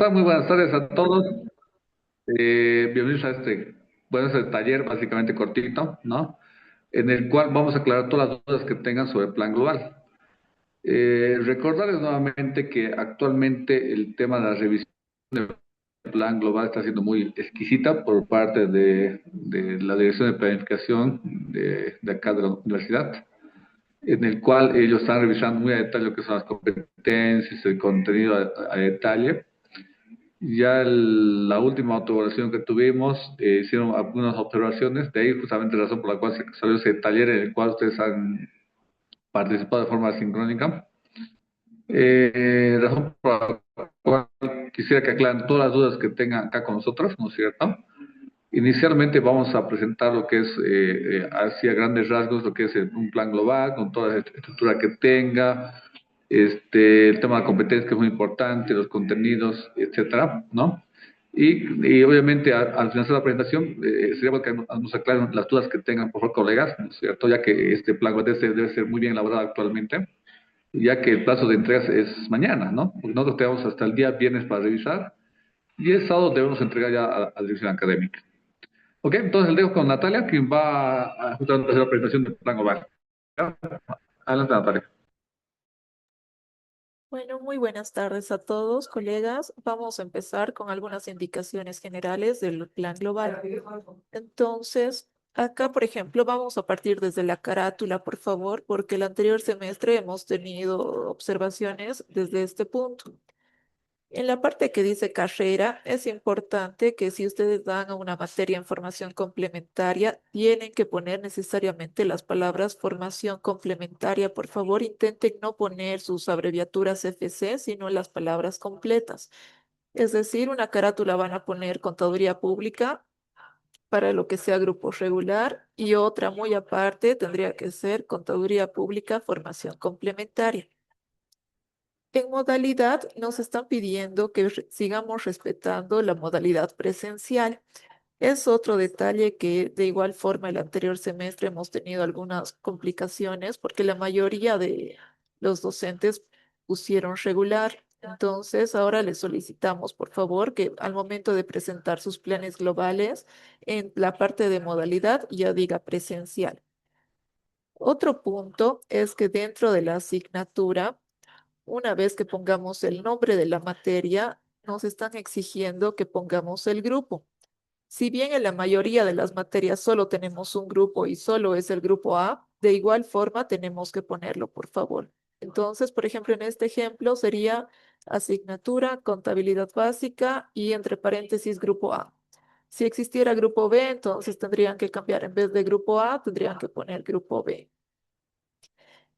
están? Muy buenas tardes a todos. Bienvenidos a este taller básicamente cortito, ¿no? En el cual vamos a aclarar todas las dudas que tengan sobre el plan global. Recordarles nuevamente que actualmente el tema de la revisión del plan global está siendo muy exquisita por parte de la Dirección de Planificación de acá de la universidad, en el cual ellos están revisando muy a detalle lo que son las competencias, el contenido a detalle. Ya la última autoevaluación que tuvimos, hicieron algunas observaciones, de ahí justamente la razón por la cual se salió ese taller en el cual ustedes han participado de forma sincrónica. Razón por la cual quisiera que aclaren todas las dudas que tengan acá con nosotros, ¿no es cierto? Inicialmente vamos a presentar lo que es, así a grandes rasgos, lo que es un plan global, con toda la estructura que tenga, el tema de competencia que es muy importante, los contenidos, etcétera, ¿no? Y obviamente al finalizar la presentación, sería bueno que nos aclaren las dudas que tengan, por favor, colegas, ¿no es cierto? Ya que este plan debe ser muy bien elaborado actualmente, ya que el plazo de entregas es mañana, ¿no? Porque nosotros tenemos hasta el día viernes para revisar y el sábado debemos entregar ya a la dirección académica. Ok, entonces le dejo con Natalia, quien va a justamente hacer la presentación del plan global. ¿Ya? Adelante, Natalia. Bueno, muy buenas tardes a todos, colegas. Vamos a empezar con algunas indicaciones generales del plan global. Entonces, acá, por ejemplo, vamos a partir desde la carátula, por favor, porque el anterior semestre hemos tenido observaciones desde este punto. En la parte que dice carrera, es importante que si ustedes dan a una materia en formación complementaria, tienen que poner necesariamente las palabras formación complementaria. Por favor, intenten no poner sus abreviaturas FC, sino las palabras completas. Es decir, una carátula van a poner contaduría pública para lo que sea grupo regular y otra muy aparte tendría que ser contaduría pública formación complementaria. En modalidad nos están pidiendo que sigamos respetando la modalidad presencial. Es otro detalle que de igual forma el anterior semestre hemos tenido algunas complicaciones porque la mayoría de los docentes pusieron regular. Entonces, ahora les solicitamos, por favor, que al momento de presentar sus planes globales, en la parte de modalidad ya diga presencial. Otro punto es que dentro de la asignatura una vez que pongamos el nombre de la materia, nos están exigiendo que pongamos el grupo. Si bien en la mayoría de las materias solo tenemos un grupo y solo es el grupo A, de igual forma tenemos que ponerlo, por favor. Entonces, por ejemplo, en este ejemplo sería asignatura, contabilidad básica y entre paréntesis grupo A. Si existiera grupo B, entonces tendrían que cambiar, en vez de grupo A, tendrían que poner grupo B.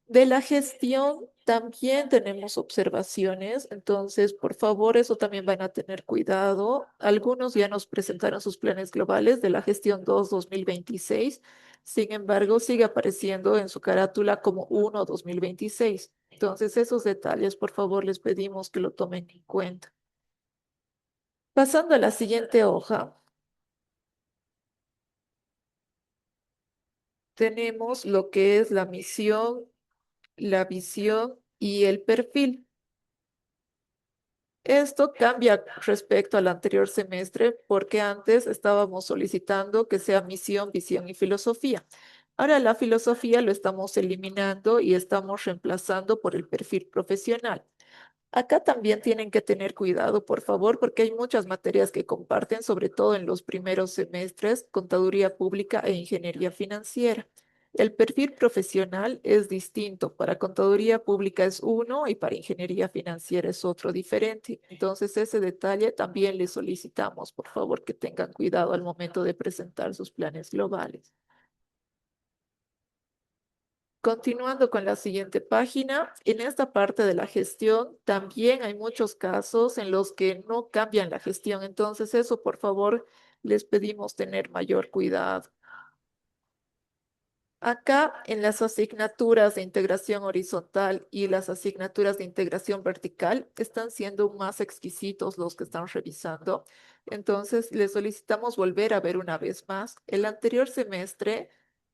De la gestión también tenemos observaciones, entonces por favor eso también van a tener cuidado. Algunos ya nos presentaron sus planes globales de la gestión 2-2026, sin embargo sigue apareciendo en su carátula como 1-2026. Entonces esos detalles por favor les pedimos que lo tomen en cuenta. Pasando a la siguiente hoja, tenemos lo que es la misión, la visión y el perfil. Esto cambia respecto al anterior semestre porque antes estábamos solicitando que sea misión, visión y filosofía. Ahora la filosofía lo estamos eliminando y estamos reemplazando por el perfil profesional. Acá también tienen que tener cuidado, por favor, porque hay muchas materias que comparten, sobre todo en los primeros semestres, contaduría pública e ingeniería financiera. El perfil profesional es distinto. Para contaduría pública es uno y para ingeniería financiera es otro diferente. Entonces, ese detalle también le solicitamos, por favor, que tengan cuidado al momento de presentar sus planes globales. Continuando con la siguiente página, en esta parte de la gestión también hay muchos casos en los que no cambian la gestión. Entonces, eso, por favor, les pedimos tener mayor cuidado. Acá en las asignaturas de integración horizontal y las asignaturas de integración vertical están siendo más exquisitos los que están revisando. Entonces, les solicitamos volver a ver una vez más. El anterior semestre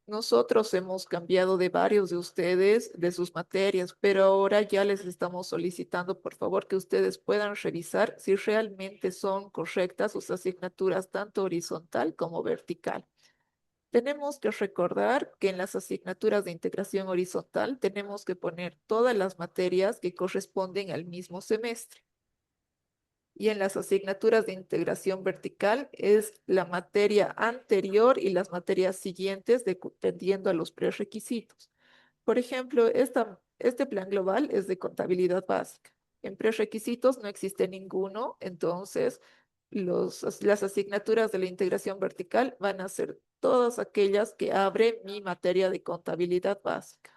nosotros hemos cambiado de varios de ustedes, de sus materias, pero ahora ya les estamos solicitando, por favor, que ustedes puedan revisar si realmente son correctas sus asignaturas, tanto horizontal como vertical. Tenemos que recordar que en las asignaturas de integración horizontal tenemos que poner todas las materias que corresponden al mismo semestre. Y en las asignaturas de integración vertical es la materia anterior y las materias siguientes dependiendo a los prerequisitos. Por ejemplo, este plan global es de contabilidad básica. En prerequisitos no existe ninguno, entonces las asignaturas de la integración vertical van a ser todas aquellas que abre mi materia de contabilidad básica.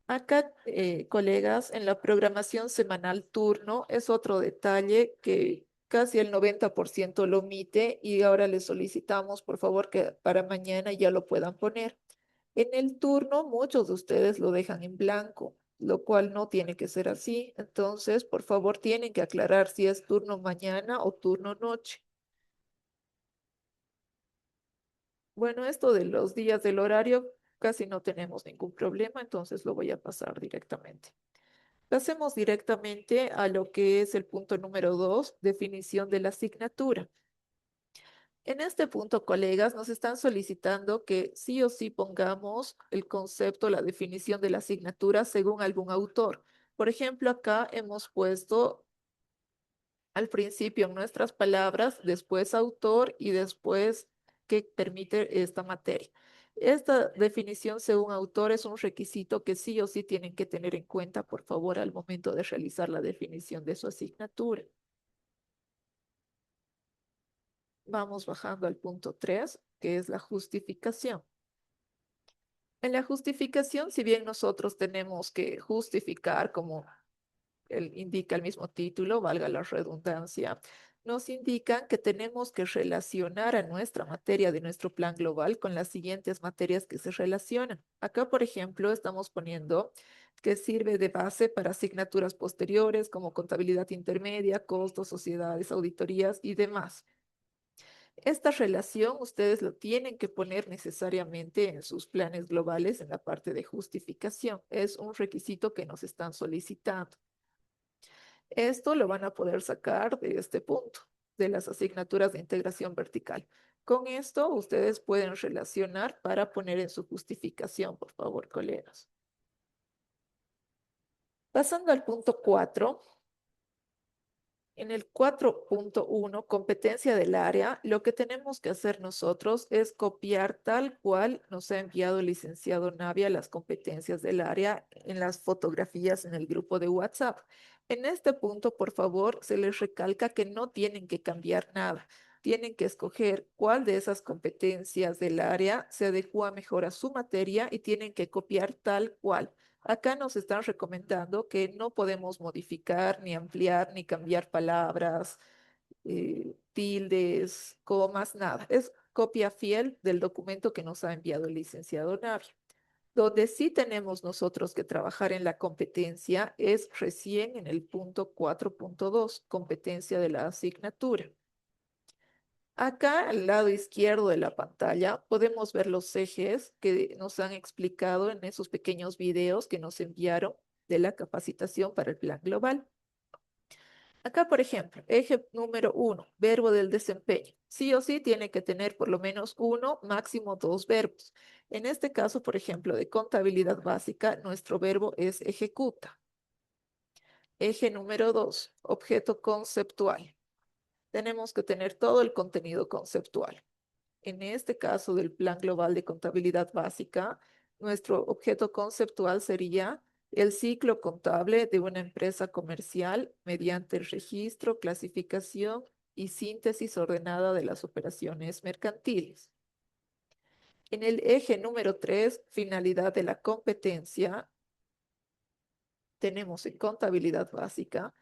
Acá, colegas, en la programación semanal turno es otro detalle que casi el 90% lo omite y ahora les solicitamos, por favor, que para mañana ya lo puedan poner. En el turno, muchos de ustedes lo dejan en blanco, lo cual no tiene que ser así. Entonces, por favor, tienen que aclarar si es turno mañana o turno noche. Bueno, esto de los días del horario casi no tenemos ningún problema, entonces lo voy a pasar directamente. Pasemos directamente a lo que es el punto número 2, definición de la asignatura. En este punto, colegas, nos están solicitando que sí o sí pongamos el concepto, la definición de la asignatura según algún autor. Por ejemplo, acá hemos puesto al principio en nuestras palabras, después autor y después qué permite esta materia. Esta definición según autor es un requisito que sí o sí tienen que tener en cuenta, por favor, al momento de realizar la definición de su asignatura. Vamos bajando al punto 3, que es la justificación. En la justificación, si bien nosotros tenemos que justificar, como indica el mismo título, valga la redundancia, nos indican que tenemos que relacionar a nuestra materia de nuestro plan global con las siguientes materias que se relacionan. Acá, por ejemplo, estamos poniendo que sirve de base para asignaturas posteriores como contabilidad intermedia, costos, sociedades, auditorías y demás. Esta relación ustedes lo tienen que poner necesariamente en sus planes globales en la parte de justificación. Es un requisito que nos están solicitando. Esto lo van a poder sacar de este punto, de las asignaturas de integración vertical. Con esto ustedes pueden relacionar para poner en su justificación, por favor, colegas. Pasando al punto 4. En el 4.1, competencia del área, lo que tenemos que hacer nosotros es copiar tal cual nos ha enviado el licenciado Navia las competencias del área en las fotografías en el grupo de WhatsApp. En este punto, por favor, se les recalca que no tienen que cambiar nada. Tienen que escoger cuál de esas competencias del área se adecua mejor a su materia y tienen que copiar tal cual. Acá nos están recomendando que no podemos modificar, ni ampliar, ni cambiar palabras, tildes, comas, nada. Es copia fiel del documento que nos ha enviado el licenciado Navia. Donde sí tenemos nosotros que trabajar en la competencia es recién en el punto 4.2, competencia de la asignatura. Acá al lado izquierdo de la pantalla podemos ver los ejes que nos han explicado en esos pequeños videos que nos enviaron de la capacitación para el plan global. Acá, por ejemplo, eje número 1, verbo del desempeño. Sí o sí tiene que tener por lo menos uno, máximo dos verbos. En este caso, por ejemplo, de contabilidad básica, nuestro verbo es ejecuta. Eje número 2, objeto conceptual. Tenemos que tener todo el contenido conceptual. En este caso del Plan Global de Contabilidad Básica, nuestro objeto conceptual sería el ciclo contable de una empresa comercial mediante el registro, clasificación y síntesis ordenada de las operaciones mercantiles. En el eje número 3, finalidad de la competencia, tenemos en contabilidad básica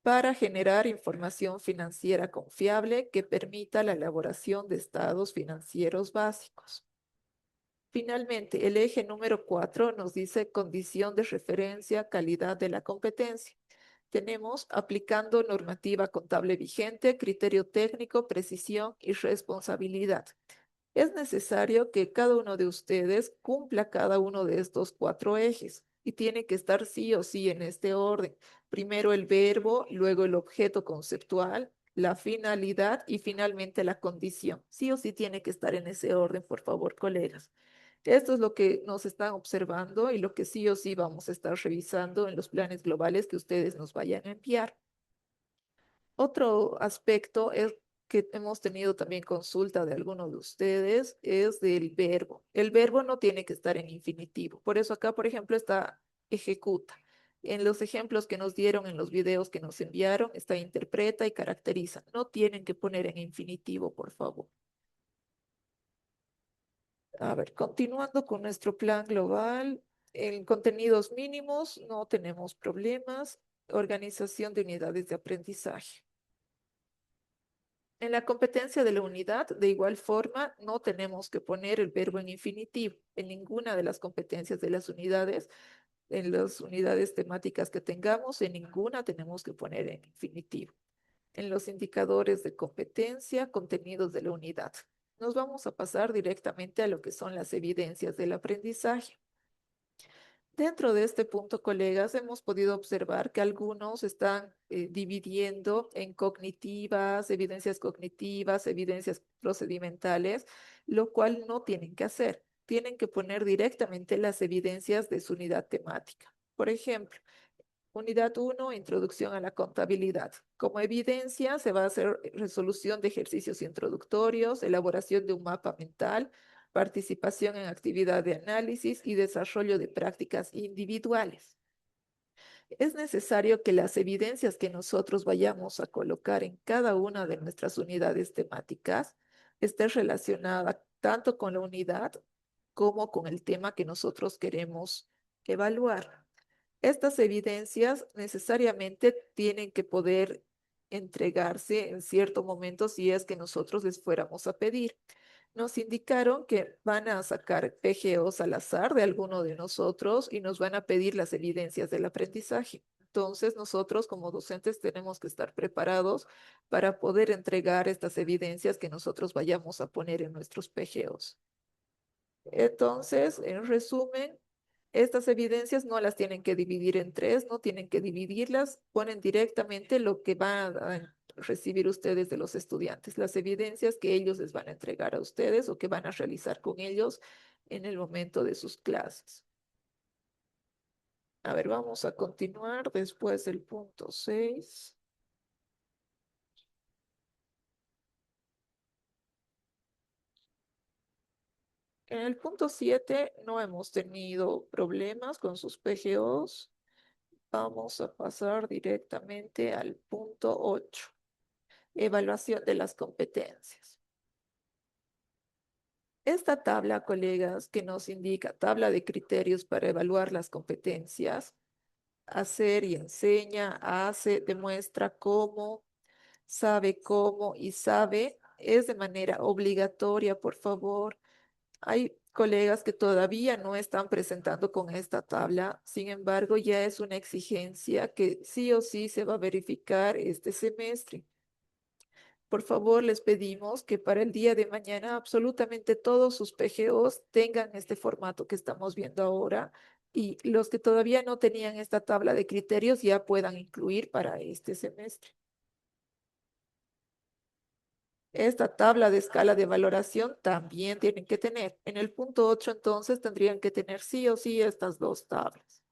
para generar información financiera confiable que permita la elaboración de estados financieros básicos. Finalmente, el eje número 4 nos dice condición de referencia, calidad de la competencia. Tenemos aplicando normativa contable vigente, criterio técnico, precisión y responsabilidad. Es necesario que cada uno de ustedes cumpla cada uno de estos cuatro ejes y tiene que estar sí o sí en este orden. Primero el verbo, luego el objeto conceptual, la finalidad y finalmente la condición. Sí o sí tiene que estar en ese orden, por favor, colegas. Esto es lo que nos están observando y lo que sí o sí vamos a estar revisando en los planes globales que ustedes nos vayan a enviar. Otro aspecto es que hemos tenido también consulta de algunos de ustedes, es del verbo. El verbo no tiene que estar en infinitivo. Por eso acá, por ejemplo, está ejecuta. En los ejemplos que nos dieron en los videos que nos enviaron, está interpreta y caracteriza. No tienen que poner en infinitivo, por favor. A ver, continuando con nuestro plan global, en contenidos mínimos no tenemos problemas. Organización de unidades de aprendizaje. En la competencia de la unidad, de igual forma, no tenemos que poner el verbo en infinitivo. En ninguna de las competencias de las unidades, en las unidades temáticas que tengamos, en ninguna tenemos que poner en infinitivo. En los indicadores de competencia, contenidos de la unidad. Nos vamos a pasar directamente a lo que son las evidencias del aprendizaje. Dentro de este punto, colegas, hemos podido observar que algunos están dividiendo en cognitivas, evidencias procedimentales, lo cual no tienen que hacer. Tienen que poner directamente las evidencias de su unidad temática. Por ejemplo, unidad 1, introducción a la contabilidad. Como evidencia, se va a hacer resolución de ejercicios introductorios, elaboración de un mapa mental, participación en actividad de análisis y desarrollo de prácticas individuales. Es necesario que las evidencias que nosotros vayamos a colocar en cada una de nuestras unidades temáticas esté relacionada tanto con la unidad como con el tema que nosotros queremos evaluar. Estas evidencias necesariamente tienen que poder entregarse en cierto momento si es que nosotros les fuéramos a pedir. Nos indicaron que van a sacar PGOs al azar de alguno de nosotros y nos van a pedir las evidencias del aprendizaje. Entonces, nosotros como docentes tenemos que estar preparados para poder entregar estas evidencias que nosotros vayamos a poner en nuestros PGOs. Entonces, en resumen, estas evidencias no las tienen que dividir en tres, no tienen que dividirlas, ponen directamente lo que van a recibir ustedes de los estudiantes, las evidencias que ellos les van a entregar a ustedes o que van a realizar con ellos en el momento de sus clases. A ver, vamos a continuar después del punto 6. En el punto 7 no hemos tenido problemas con sus PGOs. Vamos a pasar directamente al punto 8. Evaluación de las competencias. Esta tabla, colegas, que nos indica tabla de criterios para evaluar las competencias, hacer y enseña, hace, demuestra cómo, sabe cómo y sabe, es de manera obligatoria, por favor. Hay colegas que todavía no están presentando con esta tabla, sin embargo, ya es una exigencia que sí o sí se va a verificar este semestre. Por favor, les pedimos que para el día de mañana absolutamente todos sus PGOs tengan este formato que estamos viendo ahora y los que todavía no tenían esta tabla de criterios ya puedan incluir para este semestre. Esta tabla de escala de valoración también tienen que tener. En el punto 8, entonces, tendrían que tener sí o sí estas dos tablas.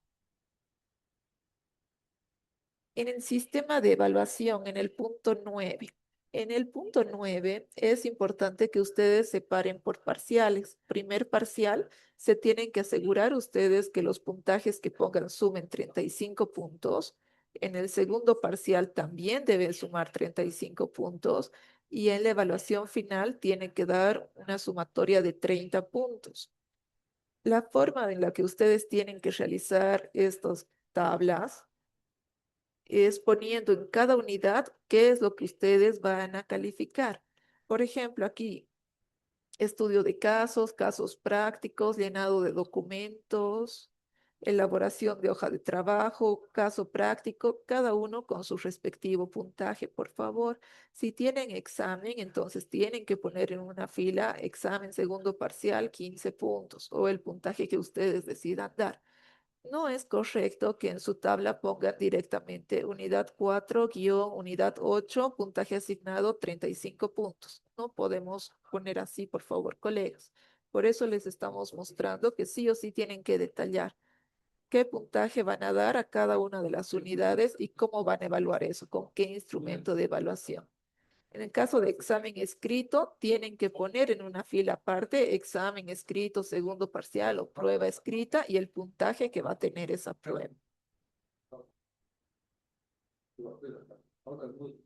En el sistema de evaluación, en el punto 9. En el punto 9 es importante que ustedes separen por parciales. Primer parcial, se tienen que asegurar ustedes que los puntajes que pongan sumen 35 puntos. En el segundo parcial también deben sumar 35 puntos. Y en la evaluación final tienen que dar una sumatoria de 30 puntos. La forma en la que ustedes tienen que realizar estas tablas es poniendo en cada unidad qué es lo que ustedes van a calificar. Por ejemplo, aquí, estudio de casos, casos prácticos, llenado de documentos, elaboración de hoja de trabajo, caso práctico, cada uno con su respectivo puntaje, por favor. Si tienen examen, entonces tienen que poner en una fila examen segundo parcial 15 puntos o el puntaje que ustedes decidan dar. No es correcto que en su tabla pongan directamente unidad 4 guión unidad 8 puntaje asignado 35 puntos. No podemos poner así, por favor, colegas. Por eso les estamos mostrando que sí o sí tienen que detallar qué puntaje van a dar a cada una de las unidades y cómo van a evaluar eso, con qué instrumento de evaluación. En el caso de examen escrito, tienen que poner en una fila aparte examen escrito, segundo parcial o prueba escrita y el puntaje que va a tener esa prueba.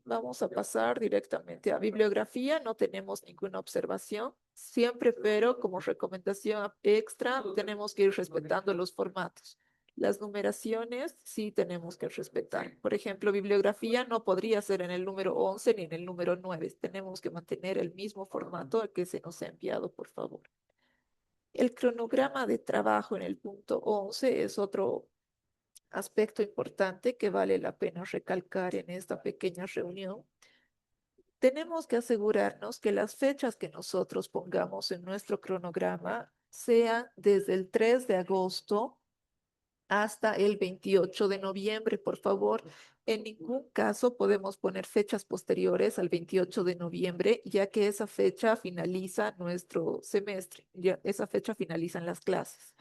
Vamos a pasar directamente a bibliografía. No tenemos ninguna observación. Siempre, pero como recomendación extra, tenemos que ir respetando los formatos. Las numeraciones sí tenemos que respetar. Por ejemplo, bibliografía no podría ser en el número 11 ni en el número 9. Tenemos que mantener el mismo formato al que se nos ha enviado, por favor. El cronograma de trabajo en el punto 11 es otro aspecto importante que vale la pena recalcar en esta pequeña reunión. Tenemos que asegurarnos que las fechas que nosotros pongamos en nuestro cronograma sean desde el 3 de agosto hasta el 28 de noviembre, por favor. En ningún caso podemos poner fechas posteriores al 28 de noviembre, ya que esa fecha finaliza nuestro semestre, ya esa fecha finalizan las clases.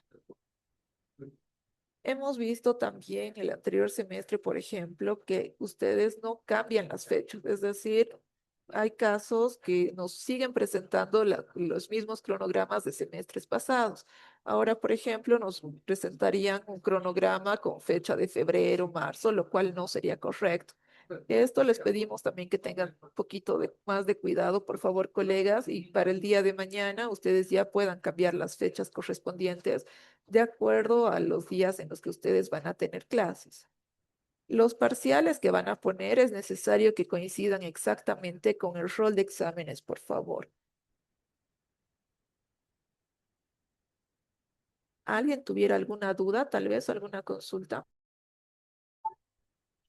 Hemos visto también el anterior semestre, por ejemplo, que ustedes no cambian las fechas, es decir, hay casos que nos siguen presentando los mismos cronogramas de semestres pasados. Ahora, por ejemplo, nos presentarían un cronograma con fecha de febrero, marzo, lo cual no sería correcto. Esto les pedimos también que tengan un poquito más de cuidado, por favor, colegas, y para el día de mañana ustedes ya puedan cambiar las fechas correspondientes de acuerdo a los días en los que ustedes van a tener clases. Los parciales que van a poner es necesario que coincidan exactamente con el rol de exámenes, por favor. ¿Alguien tuviera alguna duda, tal vez alguna consulta?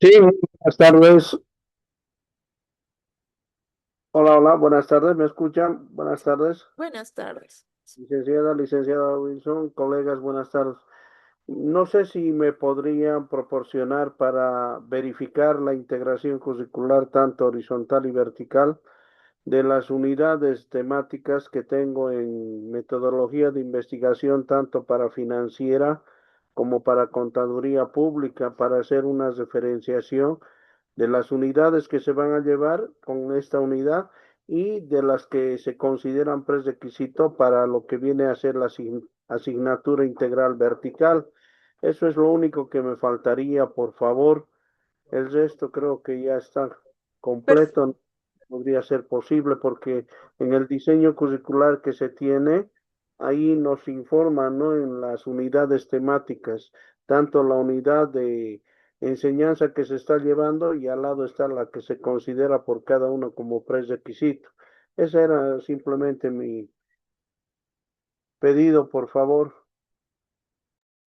Sí, buenas tardes. Hola, hola, buenas tardes. ¿Me escuchan? Buenas tardes. Buenas tardes. Licenciada Wilson, colegas, buenas tardes. No sé si me podrían proporcionar para verificar la integración curricular tanto horizontal y vertical de las unidades temáticas que tengo en metodología de investigación, tanto para financiera como para contaduría pública, para hacer una referenciación de las unidades que se van a llevar con esta unidad y de las que se consideran prerequisito para lo que viene a ser la asignatura integral vertical. Eso es lo único que me faltaría, por favor. El resto creo que ya está Perfecto. completo. Podría ser posible porque en el diseño curricular que se tiene, ahí nos informan, ¿no? En las unidades temáticas, tanto la unidad de enseñanza que se está llevando y al lado está la que se considera por cada uno como prerequisito. Ese era simplemente mi pedido, por favor.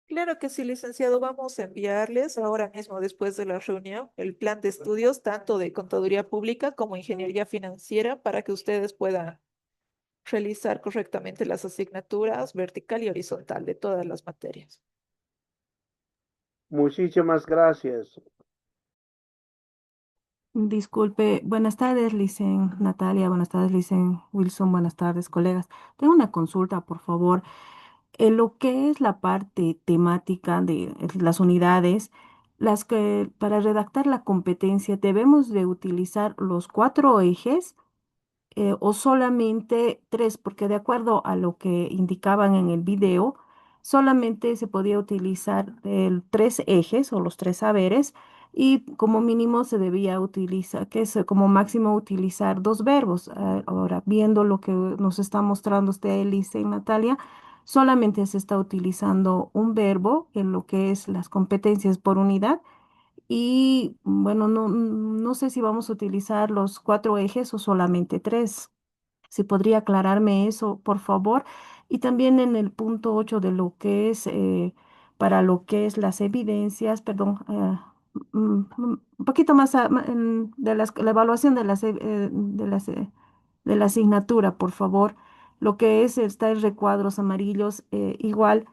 Claro que sí, licenciado. Vamos a enviarles ahora mismo, después de la reunión, el plan de estudios, tanto de contaduría pública como ingeniería financiera, para que ustedes puedan realizar correctamente las asignaturas vertical y horizontal de todas las materias. Muchísimas gracias. Disculpe, buenas tardes, licen Natalia, buenas tardes, licen Wilson, buenas tardes, colegas. Tengo una consulta, por favor. En lo que es la parte temática de las unidades, las que para redactar la competencia debemos de utilizar los cuatro ejes o solamente tres, porque de acuerdo a lo que indicaban en el video, solamente se podía utilizar el tres ejes o los tres saberes y como mínimo se debía utilizar, que es como máximo utilizar dos verbos. Ahora, viendo lo que nos está mostrando usted, Elise y Natalia, solamente se está utilizando un verbo en lo que es las competencias por unidad. Y bueno, no sé si vamos a utilizar los cuatro ejes o solamente tres. Si podría aclararme eso, por favor. Y también en el punto 8 de lo que es para lo que es las evidencias, perdón, un poquito más de la evaluación de de la asignatura, por favor. Lo que es está en recuadros amarillos, igual.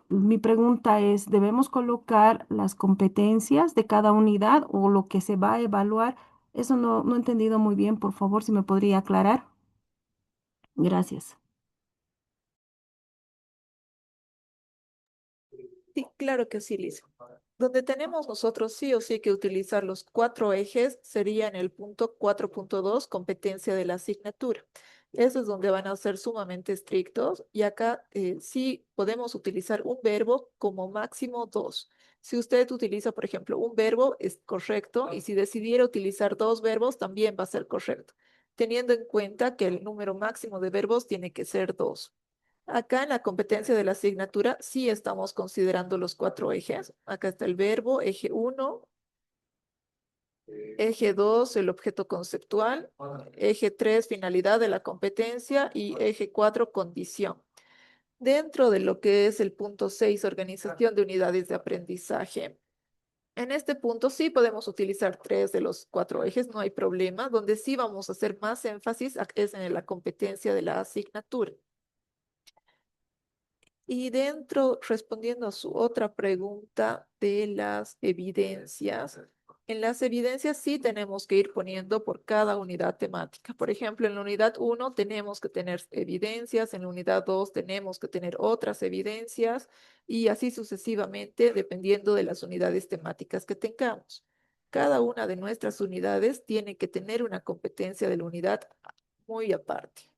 Mi pregunta es, ¿debemos colocar las competencias de cada unidad o lo que se va a evaluar? Eso no he entendido muy bien, por favor, si me podría aclarar. Gracias. Sí, claro que sí, Liz. Donde tenemos nosotros sí o sí que utilizar los cuatro ejes sería en el punto 4.2, competencia de la asignatura. Eso es donde van a ser sumamente estrictos y acá sí podemos utilizar un verbo como máximo dos. Si usted utiliza, por ejemplo, un verbo, es correcto, y si decidiera utilizar dos verbos, también va a ser correcto, teniendo en cuenta que el número máximo de verbos tiene que ser dos. Acá en la competencia de la asignatura sí estamos considerando los cuatro ejes. Acá está el verbo, eje uno, eje 2, el objeto conceptual, eje 3, finalidad de la competencia y eje 4, condición. Dentro de lo que es el punto 6, organización de unidades de aprendizaje. En este punto sí podemos utilizar tres de los cuatro ejes, no hay problema. Donde sí vamos a hacer más énfasis es en la competencia de la asignatura. Y dentro, respondiendo a su otra pregunta de las evidencias, en las evidencias sí tenemos que ir poniendo por cada unidad temática. Por ejemplo, en la unidad uno tenemos que tener evidencias, en la unidad 2 tenemos que tener otras evidencias y así sucesivamente dependiendo de las unidades temáticas que tengamos. Cada una de nuestras unidades tiene que tener una competencia de la unidad muy aparte.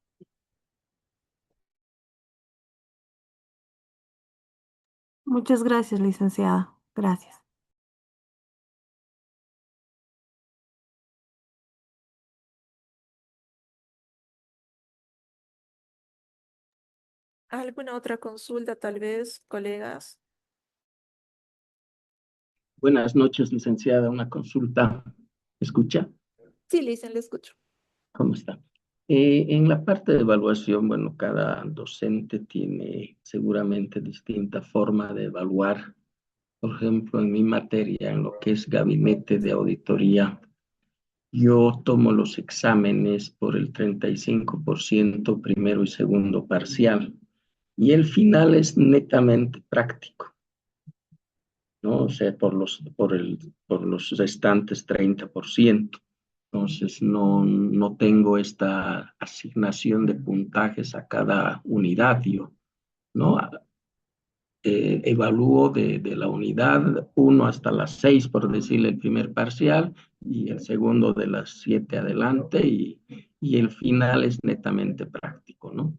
Muchas gracias, licenciada. Gracias. ¿Alguna otra consulta tal vez, colegas? Buenas noches, licenciada. Una consulta. ¿Me escucha? Sí, Lisen, le escucho. ¿Cómo está? En la parte de evaluación, bueno, cada docente tiene seguramente distinta forma de evaluar. Por ejemplo, en mi materia, en lo que es gabinete de auditoría, yo tomo los exámenes por el 35% primero y segundo parcial, y el final es netamente práctico, ¿no? O sea, por los restantes 30%. Entonces, no tengo esta asignación de puntajes a cada unidad, yo, ¿no? Evalúo de la unidad 1 hasta las 6, por decirle, el primer parcial, y el segundo de las 7 adelante, y el final es netamente práctico, ¿no?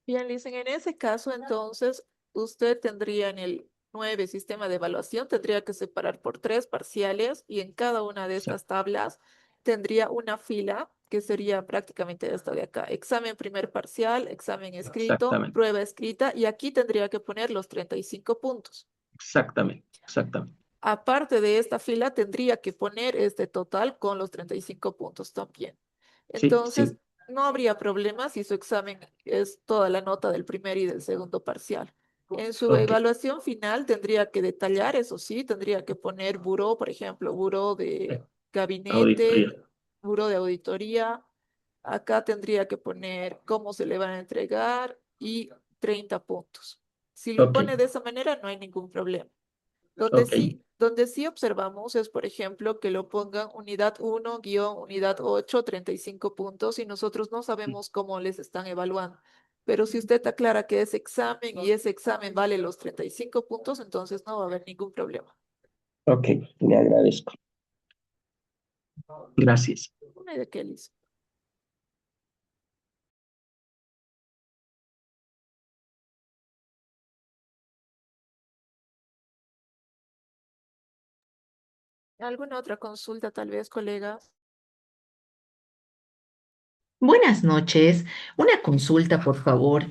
Bien, Lisen, en ese caso, entonces, usted tendría en el 9 sistema de evaluación, tendría que separar por tres parciales y en cada una de estas tablas tendría una fila que sería prácticamente esta de acá. Examen primer parcial, examen escrito, Exactamente, prueba escrita y aquí tendría que poner los 35 puntos. exactamente, exactamente. Aparte de esta fila, tendría que poner este total con los 35 puntos también. Sí, Entonces, sí, no habría problema si su examen es toda la nota del primer y del segundo parcial. En su ok, evaluación final tendría que detallar, eso sí, tendría que poner buró, por ejemplo, buró de auditoría, gabinete, buró de auditoría. Acá tendría que poner cómo se le van a entregar y 30 puntos. Si lo ok, pone de esa manera, no hay ningún problema. ok, Donde sí observamos es, por ejemplo, que lo pongan unidad 1, guión, unidad 8, 35 puntos y nosotros no sabemos cómo les están evaluando. Pero si usted aclara que es examen y ese examen vale los 35 puntos, entonces no va a haber ningún problema. ok, le agradezco. Gracias. No hay de qué, Liz. ¿Alguna otra consulta, tal vez, colegas? Buenas noches. Una consulta, por favor.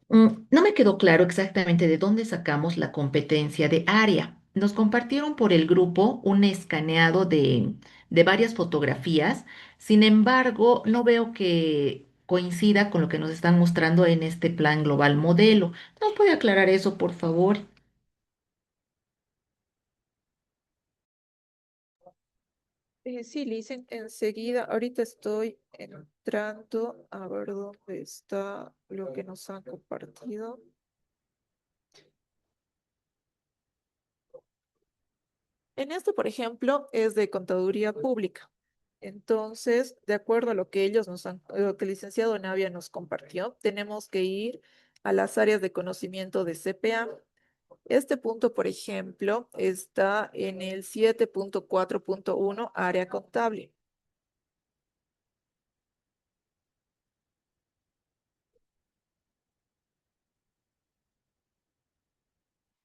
No me quedó claro exactamente de dónde sacamos la competencia de área. Nos compartieron por el grupo un escaneado de varias fotografías. Sin embargo, no veo que coincida con lo que nos están mostrando en este plan global modelo. ¿Nos puede aclarar eso, por favor? Sí, Licen, enseguida, ahorita estoy entrando a ver dónde está lo que nos han compartido. En este, por ejemplo, es de contaduría pública. Entonces, de acuerdo a lo que ellos nos han, lo que el licenciado Navia nos compartió, tenemos que ir a las áreas de conocimiento de CPA. Este punto, por ejemplo, está en el 7.4.1, área contable.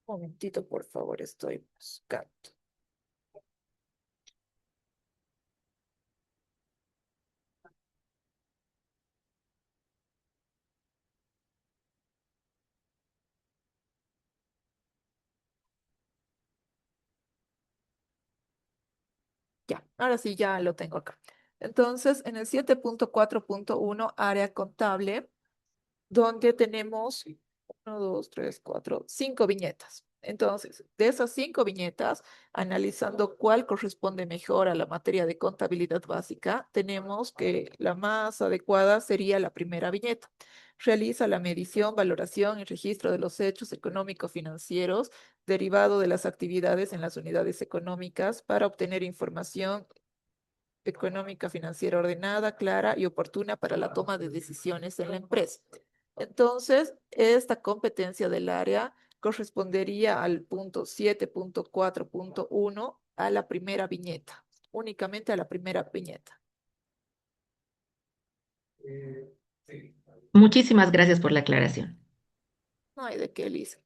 Un momentito, por favor, estoy buscando. Ya, ahora sí, ya lo tengo acá. Entonces, en el 7.4.1, área contable, donde tenemos 5 viñetas. Entonces, de esas 5 viñetas, analizando cuál corresponde mejor a la materia de contabilidad básica, tenemos que la más adecuada sería la primera viñeta. Realiza la medición, valoración y registro de los hechos económico-financieros derivado de las actividades en las unidades económicas para obtener información económica financiera ordenada, clara y oportuna para la toma de decisiones en la empresa. Entonces, esta competencia del área correspondería al punto 7.4.1 a la primera viñeta, únicamente a la primera viñeta. Muchísimas gracias por la aclaración. No hay de qué, Elisa.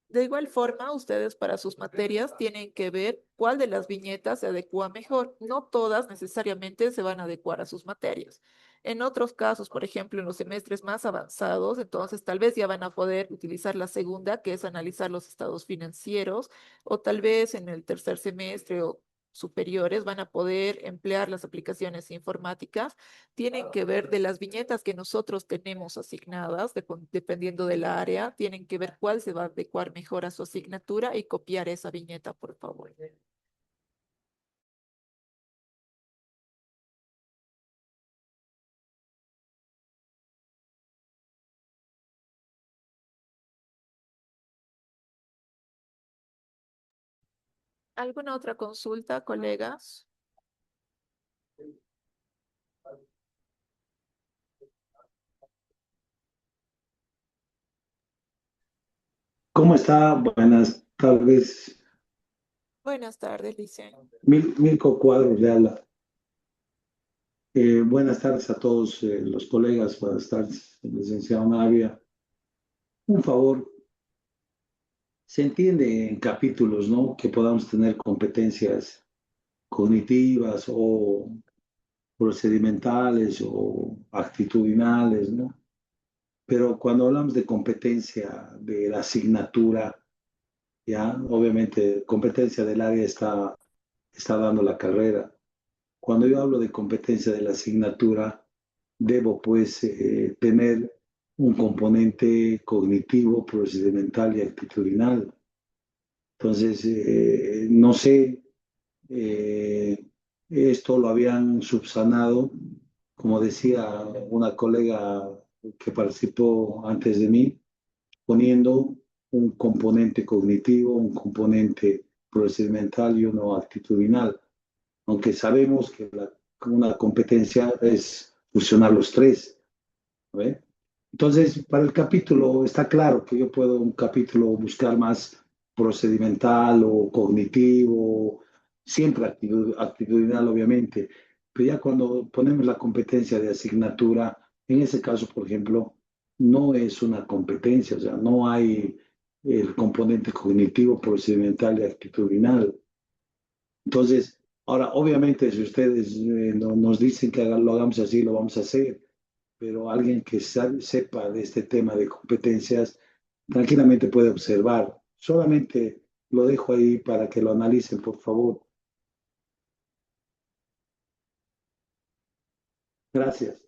De igual forma, ustedes para sus materias tienen que ver cuál de las viñetas se adecua mejor. No todas necesariamente se van a adecuar a sus materias. En otros casos, por ejemplo, en los semestres más avanzados, entonces tal vez ya van a poder utilizar la segunda, que es analizar los estados financieros, o tal vez en el tercer semestre o superiores van a poder emplear las aplicaciones informáticas. Tienen que ver de las viñetas que nosotros tenemos asignadas, dependiendo del área, tienen que ver cuál se va a adecuar mejor a su asignatura y copiar esa viñeta, por favor. ¿Alguna otra consulta, colegas? ¿Cómo está? Buenas tardes. Buenas tardes, Licen. Mirko Cuadros le habla. Buenas tardes a todos los colegas, buenas tardes, licenciado Navia. Un favor, se entiende en capítulos, ¿no? Que podamos tener competencias cognitivas o procedimentales o actitudinales, ¿no? Pero cuando hablamos de competencia de la asignatura, ya, obviamente, competencia del área está dando la carrera. Cuando yo hablo de competencia de la asignatura, debo pues tener un componente cognitivo, procedimental y actitudinal. Entonces, no sé, eh, esto lo habían subsanado, como decía una colega que participó antes de mí, poniendo un componente cognitivo, un componente procedimental y uno actitudinal, aunque sabemos que una competencia es fusionar los tres, ¿no ve? Entonces, para el capítulo está claro que yo puedo un capítulo buscar más procedimental o cognitivo, siempre actitudinal, obviamente, pero ya cuando ponemos la competencia de asignatura, en ese caso, por ejemplo, no es una competencia, o sea, no hay el componente cognitivo, procedimental y actitudinal. Entonces, ahora, obviamente, si ustedes nos dicen que lo hagamos así, lo vamos a hacer, pero alguien que sepa de este tema de competencias, tranquilamente puede observar. Solamente lo dejo ahí para que lo analicen, por favor. Gracias.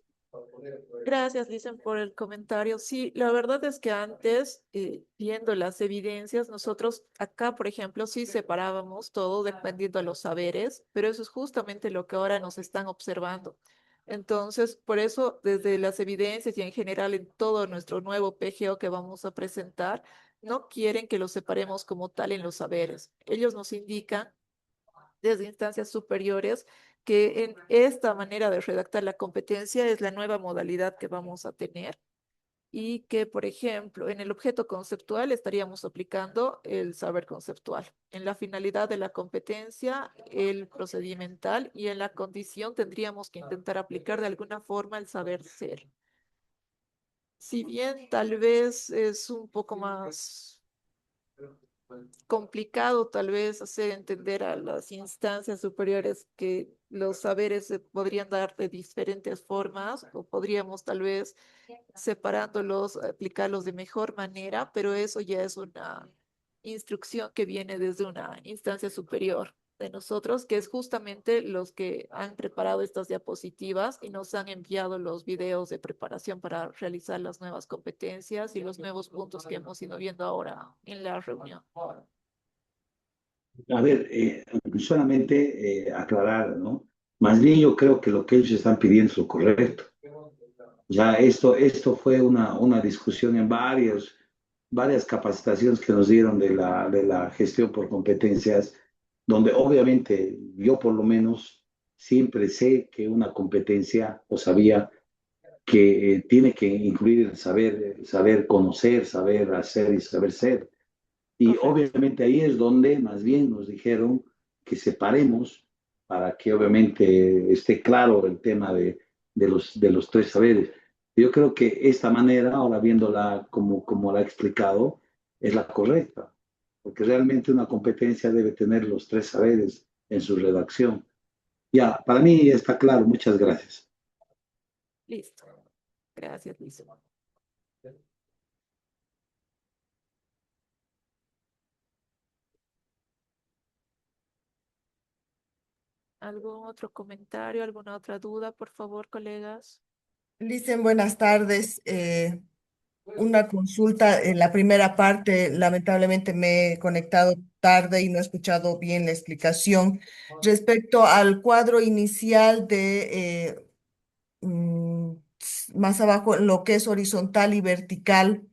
Gracias, Licen, por el comentario. Sí, la verdad es que antes, viendo las evidencias, nosotros acá, por ejemplo, sí separábamos todo dependiendo de los saberes, pero eso es justamente lo que ahora nos están observando. Entonces, por eso, desde las evidencias y en general en todo nuestro nuevo PGO que vamos a presentar, no quieren que lo separemos como tal en los saberes. Ellos nos indican desde instancias superiores que en esta manera de redactar la competencia es la nueva modalidad que vamos a tener y que, por ejemplo, en el objeto conceptual estaríamos aplicando el saber conceptual, en la finalidad de la competencia, el procedimental y en la condición tendríamos que intentar aplicar de alguna forma el saber ser. Si bien tal vez es un poco más complicado tal vez hacer entender a las instancias superiores que los saberes se podrían dar de diferentes formas o podríamos tal vez separándolos, aplicarlos de mejor manera, pero eso ya es una instrucción que viene desde una instancia superior de nosotros, que es justamente los que han preparado estas diapositivas y nos han enviado los videos de preparación para realizar las nuevas competencias y los nuevos puntos que hemos ido viendo ahora en la reunión. A ver, solamente aclarar, ¿no? Más bien yo creo que lo que ellos están pidiendo es lo correcto. Ya esto fue una discusión en varias capacitaciones que nos dieron de la gestión por competencias, donde obviamente yo por lo menos siempre sé que una competencia o sabía que tiene que incluir el saber conocer, saber hacer y saber ser. Y Correcto. obviamente ahí es donde más bien nos dijeron que separemos para que obviamente esté claro el tema de los tres saberes. Yo creo que esta manera, ahora viéndola como la he explicado, es la correcta, porque realmente una competencia debe tener los tres saberes en su redacción. Ya, para mí está claro, muchas gracias. Listo. Gracias, Liz. ¿Algún otro comentario, alguna otra duda, por favor, colegas? Licen, buenas tardes. Una consulta. En la primera parte, lamentablemente me he conectado tarde y no he escuchado bien la explicación. Respecto al cuadro inicial de más abajo, lo que es horizontal y vertical.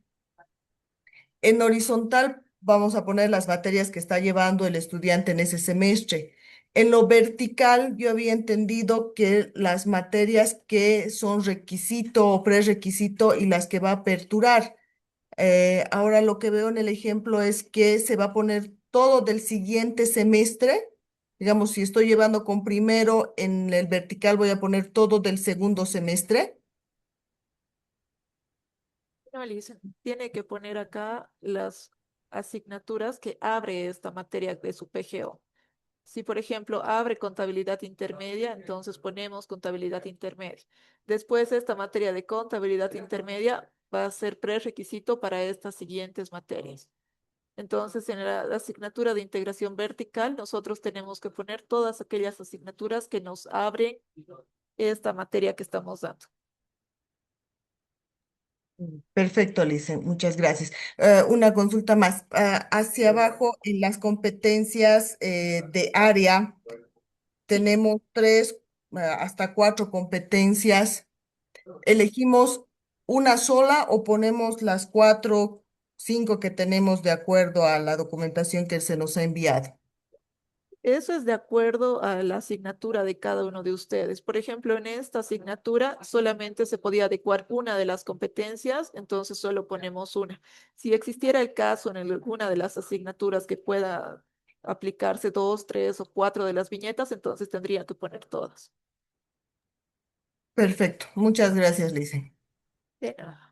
En horizontal vamos a poner las materias que está llevando el estudiante en ese semestre. En lo vertical, yo había entendido que las materias que son requisito o prerequisito y las que va a aperturar. Ahora lo que veo en el ejemplo es que se va a poner todo del siguiente semestre. Digamos, si estoy llevando con primero, en el vertical voy a poner todo del segundo semestre. No, Liz, tiene que poner acá las asignaturas que abre esta materia de su PGO. Si, por ejemplo, abre contabilidad intermedia, entonces ponemos contabilidad intermedia. Después, esta materia de contabilidad intermedia va a ser prerequisito para estas siguientes materias. Entonces, en la asignatura de integración vertical, nosotros tenemos que poner todas aquellas asignaturas que nos abren esta materia que estamos dando. Perfecto, Licen, muchas gracias. Una consulta más. Hacia abajo, en las competencias de área, tenemos tres hasta cuatro competencias. ¿Elegimos una sola o ponemos las cuatro, cinco que tenemos de acuerdo a la documentación que se nos ha enviado? Eso es de acuerdo a la asignatura de cada uno de ustedes. Por ejemplo, en esta asignatura solamente se podía adecuar una de las competencias, entonces solo ponemos una. Si existiera el caso en alguna de las asignaturas que pueda aplicarse dos, tres o cuatro de las viñetas, entonces tendría que poner todas. Perfecto, muchas gracias, Licen. De nada.